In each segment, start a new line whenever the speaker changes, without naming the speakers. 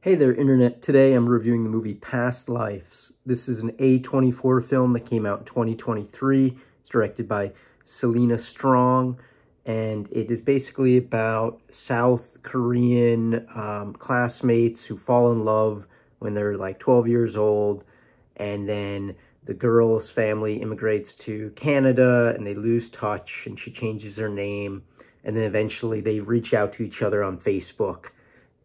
Hey there, Internet. Today I'm reviewing the movie Past Lives. This is an A24 film that came out in 2023. It's directed by Selena Strong, and it is basically about South Korean classmates who fall in love when they're like 12 years old, and then the girl's family immigrates to Canada, and they lose touch, and she changes her name, and then eventually they reach out to each other on Facebook.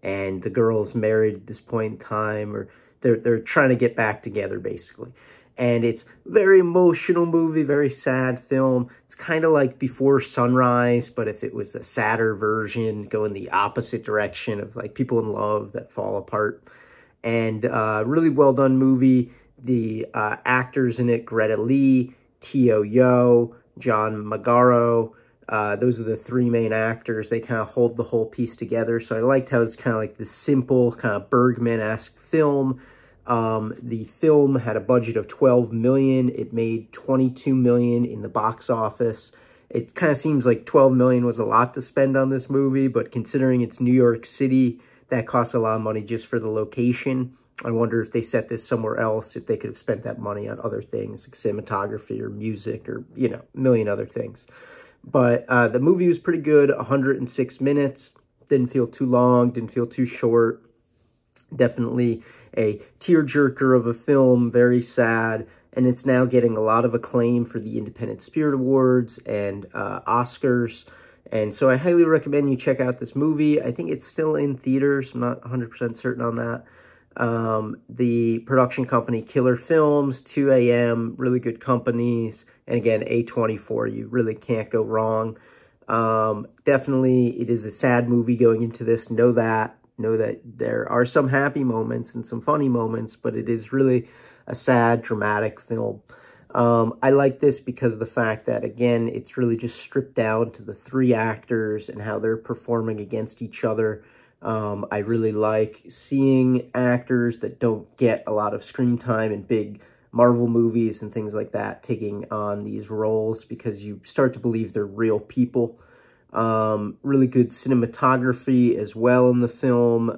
And the girl's married at this point in time, or they're trying to get back together, basically. And it's a very emotional movie, very sad film. It's kind of like Before Sunrise, but if it was a sadder version, going the opposite direction of like people in love that fall apart. And really well done movie. The actors in it, Greta Lee, Teo Yo, John Magaro. Those are the three main actors. They kind of hold the whole piece together. So I liked how it's kind of like this simple, kind of Bergman-esque film. The film had a budget of $12 million. It made $22 million in the box office. It kind of seems like $12 million was a lot to spend on this movie, but considering it's New York City, that costs a lot of money just for the location. I wonder if they set this somewhere else, if they could have spent that money on other things, like cinematography or music or, you know, a million other things. But the movie was pretty good, 106 minutes. Didn't feel too long, didn't feel too short. Definitely a tearjerker of a film, very sad. And it's now getting a lot of acclaim for the Independent Spirit Awards and Oscars. And so I highly recommend you check out this movie. I think it's still in theaters. I'm not 100% certain on that. The production company, Killer Films, 2 AM, really good companies. And again, A24, you really can't go wrong. Definitely, it is a sad movie going into this. Know that there are some happy moments and some funny moments, but it is really a sad, dramatic film. I like this because of the fact that, again, it's really just stripped down to the three actors and how they're performing against each other. I really like seeing actors that don't get a lot of screen time in big Marvel movies and things like that taking on these roles, because you start to believe they're real people. Really good cinematography as well in the film.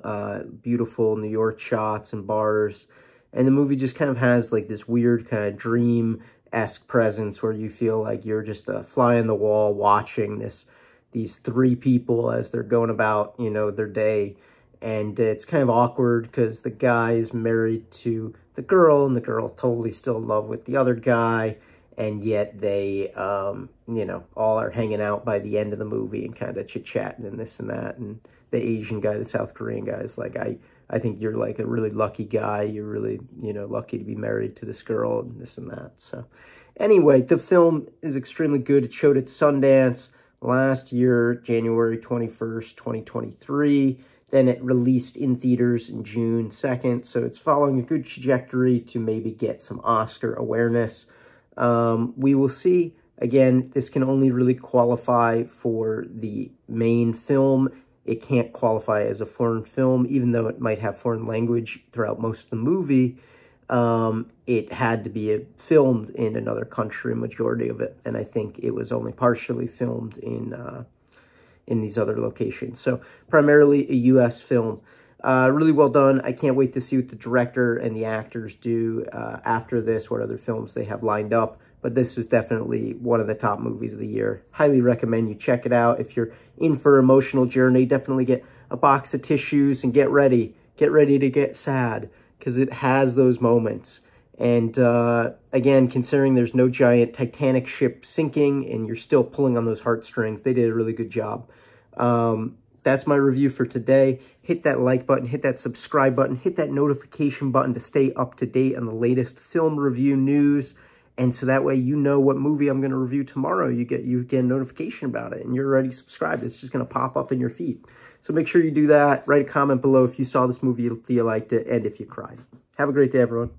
Beautiful New York shots and bars. And the movie just kind of has like this weird kind of dream-esque presence where you feel like you're just a fly on the wall watching these three people as they're going about, you know, their day. And it's kind of awkward because the guy is married to the girl, and the girl's totally still in love with the other guy. And yet they, you know, all are hanging out by the end of the movie and kind of chit-chatting and this and that. And the Asian guy, the South Korean guy, is like, I think you're like a really lucky guy. You're really, you know, lucky to be married to this girl and this and that. So anyway, the film is extremely good. It showed at Sundance last year, January 21st, 2023. Then it released in theaters in June 2nd. So it's following a good trajectory to maybe get some Oscar awareness. We will see. Again, this can only really qualify for the main film. It can't qualify as a foreign film, even though it might have foreign language throughout most of the movie. It had to be filmed in another country, majority of it, and I think it was only partially filmed in these other locations. So primarily a U.S. film. Really well done. I can't wait to see what the director and the actors do after this, what other films they have lined up. But this was definitely one of the top movies of the year. Highly recommend you check it out. If you're in for an emotional journey, definitely get a box of tissues and get ready. Get ready to get sad, because it has those moments. And again, considering there's no giant Titanic ship sinking and you're still pulling on those heartstrings, they did a really good job. That's my review for today. Hit that like button, hit that subscribe button, hit that notification button to stay up to date on the latest film review news. And so that way you know what movie I'm going to review tomorrow. You get a notification about it and you're already subscribed. It's just going to pop up in your feed. So make sure you do that. Write a comment below if you saw this movie, if you liked it, and if you cried. Have a great day, everyone.